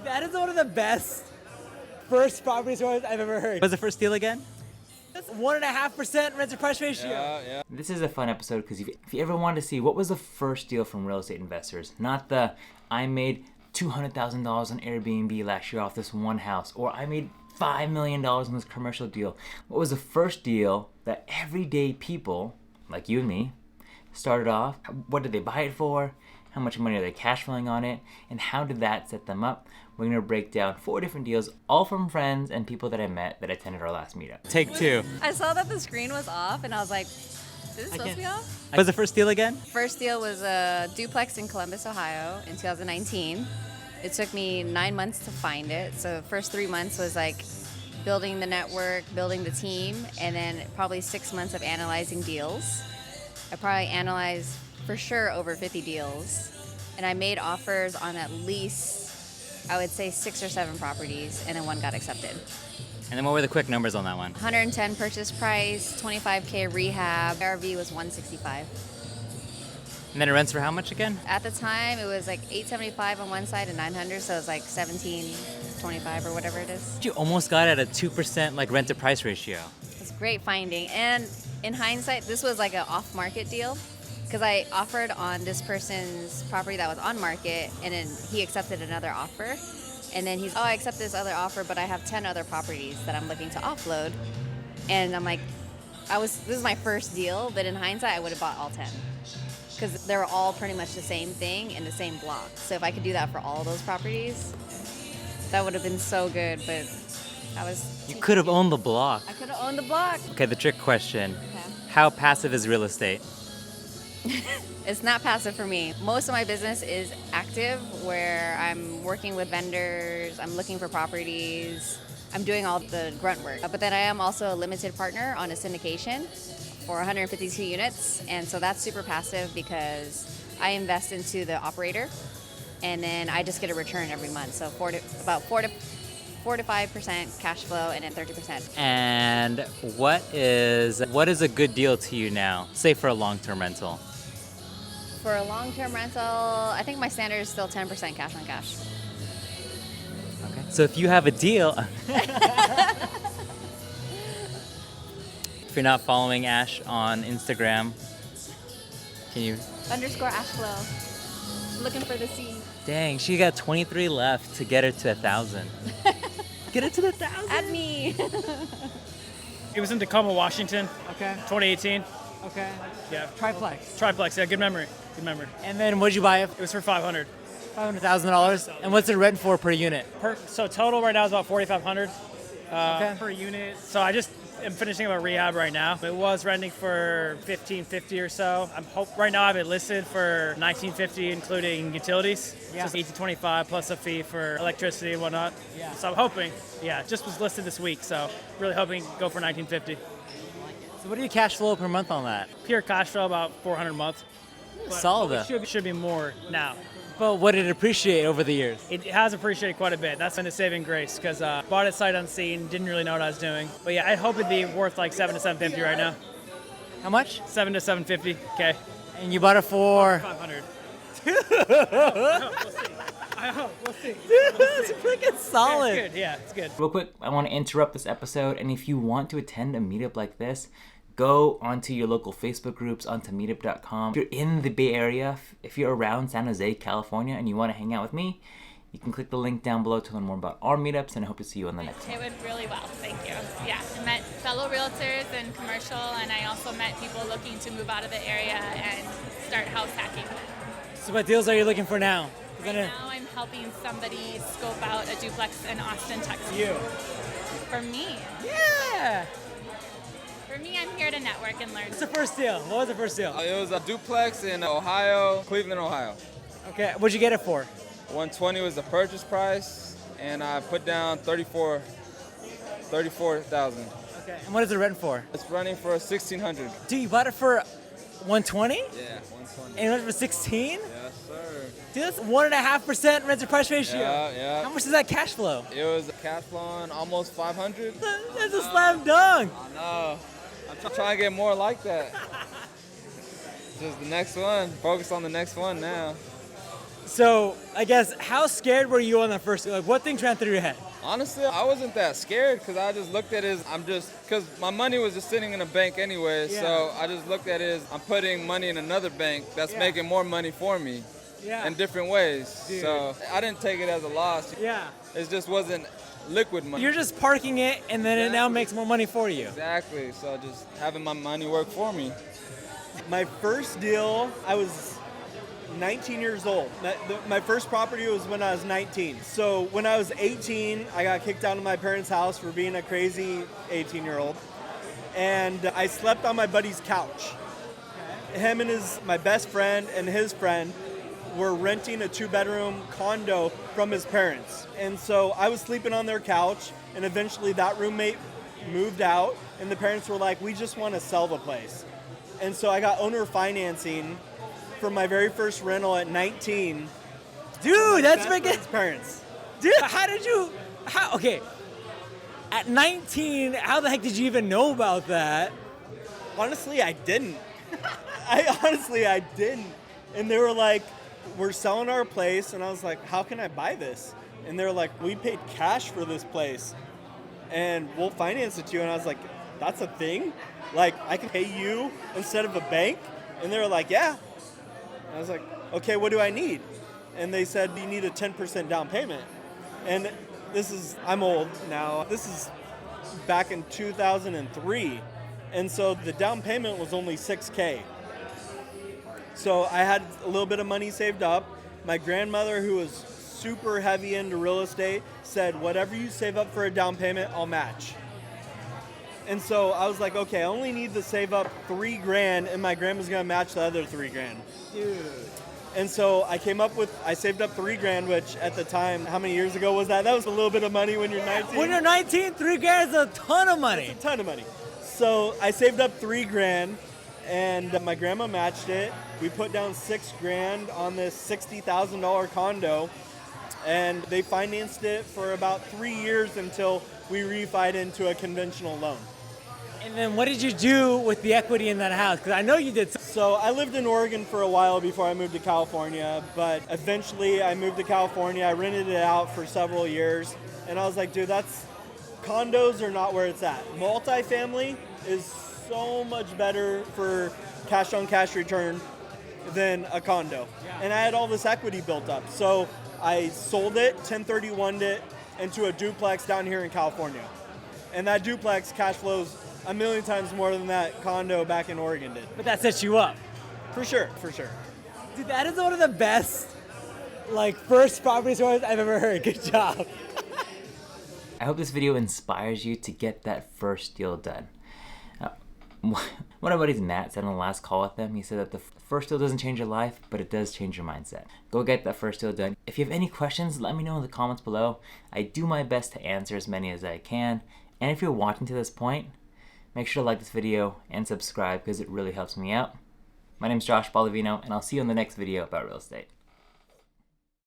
That is one of the best first property stories I've ever heard. What's the first deal again? That's 1.5% rent to price ratio. Yeah. This is a fun episode because if you ever wanted to see what was the first deal from real estate investors, not the I made $200,000 on Airbnb last year off this one house, or I made $5 million on this commercial deal. What was the first deal that everyday people, like you and me, started off? What did they buy it for? How much money are they cash flowing on it? And how did that set them up? We're gonna break down 4 different deals, all from friends and people that I met that attended our last meetup. Take 2. I saw that the screen was off and I was like, is this supposed to be off? What was the first deal again? First deal was a duplex in Columbus, Ohio in 2019. It took me 9 months to find it. So the first 3 months was like building the network, building the team, and then probably 6 months of analyzing deals. I probably analyzed for sure over 50 deals. And I made offers on at least, I would say 6 or 7 properties, and then one got accepted. And then what were the quick numbers on that one? 110 purchase price, 25K rehab, RV was 165. And then it rents for how much again? At the time, it was like 875 on one side and 900, so it was like 1725 or whatever it is. You almost got at a 2% like rent to price ratio. It's great finding. And in hindsight, this was like an off-market deal because I offered on this person's property that was on market, and then he accepted another offer. And then I accept this other offer, but I have 10 other properties that I'm looking to offload. And I'm like, this is my first deal, but in hindsight, I would have bought all 10. Because they were all pretty much the same thing in the same block. So if I could do that for all of those properties, that would have been so good, but You could have owned the block. I could have owned the block. Okay, the trick question. Okay. How passive is real estate? It's not passive for me. Most of my business is active, where I'm working with vendors, I'm looking for properties, I'm doing all the grunt work. But then I am also a limited partner on a syndication for 152 units, and so that's super passive because I invest into the operator, and then I just get a return every month. So about 4 to 5% cash flow, and then 30%. And what is a good deal to you now? Say for a long-term rental. For a long-term rental, I think my standard is still 10% cash on cash. Okay. So if you have a deal, if you're not following Ash on Instagram, can you? _Ashflow. Looking for the C. Dang, she got 23 left to get her to 1,000. Get it to the 1,000. Add me. It was in Tacoma, Washington, Okay. 2018. Okay. Yeah. Triplex. Yeah, good memory. And then what'd you buy it It was for $500. $500,000. And what's it rent for per unit? So total right now is about $4,500 Okay. per unit. So I just am finishing up a rehab right now. It was renting for $1,550 or so. Right now I have it listed for $1,950 including utilities. Yeah. So it's $1,825 plus a fee for electricity and whatnot. Yeah. So I'm hoping, just was listed this week. So really hoping to go for $1,950. So what do you cash flow per month on that? Pure cash flow about $400 a month. Solid though. Should be more now. But what did it appreciate over the years? It has appreciated quite a bit. That's been a saving grace because bought it sight unseen, didn't really know what I was doing. But yeah, I hope it'd be worth like $700 to $750 right now. How much? $700 to $750. Okay. And you bought it for? 500. We'll see. That's freaking solid. It's good. Yeah, it's good. Real quick, I want to interrupt this episode, and if you want to attend a meetup like this, go onto your local Facebook groups, onto meetup.com. If you're in the Bay Area, if you're around San Jose, California, and you want to hang out with me, you can click the link down below to learn more about our meetups, and I hope to see you on the next one. It went really well, thank you. Yeah, I met fellow realtors and commercial, and I also met people looking to move out of the area and start house hacking. So what deals are you looking for now? Right now I'm helping somebody scope out a duplex in Austin, Texas. You. For me. Yeah. For me, I'm here to network and learn. What's the first deal? What was the first deal? It was a duplex in Ohio, Cleveland, Ohio. Okay, what'd you get it for? 120 was the purchase price, and I put down 34,000. Okay, and what is it rent for? It's running for 1,600. Dude, you bought it for 120? Yeah, 120. And you rent it for 16? Yes, sir. Dude, that's 1.5% rent to price ratio. Yeah. How much is that cash flow? It was cash flowing almost 500. That's a slam dunk. I know. I'm trying to get more like that. Just the next one. Focus on the next one now. So I guess how scared were you on the first? Like, what things ran through your head? Honestly, I wasn't that scared because I just looked at it as because my money was just sitting in a bank anyway. Yeah. So I just looked at it as I'm putting money in another bank that's Yeah. making more money for me in different ways. Dude. So I didn't take it as a loss. Yeah. It just wasn't liquid money. You're just parking it, and then it now makes more money for you. Exactly. So just having my money work for me. My first deal, I was 19 years old. My first property was when I was 19. So when I was 18, I got kicked out of my parents' house for being a crazy 18-year-old. And I slept on my buddy's couch. Him and my best friend and his friend were renting a 2-bedroom condo from his parents. And so I was sleeping on their couch, and eventually that roommate moved out, and the parents were like, we just want to sell the place. And so I got owner financing for my very first rental at 19. Dude, that's Best freaking. friend's parents. Dude, okay. At 19, how the heck did you even know about that? Honestly, I didn't. I didn't. And they were like, we're selling our place. And I was like, how can I buy this? And they were like, we paid cash for this place and we'll finance it to you. And I was like, that's a thing? Like, I can pay you instead of a bank? And they were like, yeah. I was like, okay, what do I need? And they said, you need a 10% down payment. And I'm old now. This is back in 2003. And so the down payment was only $6,000. So I had a little bit of money saved up. My grandmother, who was super heavy into real estate, said, whatever you save up for a down payment, I'll match. And so I was like, okay, I only need to save up $3,000 and my grandma's gonna match the other $3,000. Dude. And so I saved up $3,000, which at the time, how many years ago was that? That was a little bit of money when you're 19. When you're 19, $3,000 is a ton of money. It's a ton of money. So I saved up $3,000 and my grandma matched it. We put down $6,000 on this $60,000 condo, and they financed it for about 3 years until we refied into a conventional loan. And then what did you do with the equity in that house? Because I know you did. So I lived in Oregon for a while before I moved to California, but eventually I moved to California. I rented it out for several years, and I was like, dude, condos are not where it's at. Multifamily is so much better for cash-on-cash return than a condo. Yeah. And I had all this equity built up. So I sold it, 1031'd it into a duplex down here in California. And that duplex cash flows a million times more than that condo back in Oregon did. But that sets you up. For sure, for sure. Dude, that is one of the best, first property stories I've ever heard. Good job. I hope this video inspires you to get that first deal done. One of my buddies, Matt, said on the last call with him, he said that the first deal doesn't change your life, but it does change your mindset. Go get that first deal done. If you have any questions, let me know in the comments below. I do my best to answer as many as I can. And if you're watching to this point, make sure to like this video and subscribe because it really helps me out. My name is Josh Baldovino, and I'll see you in the next video about real estate.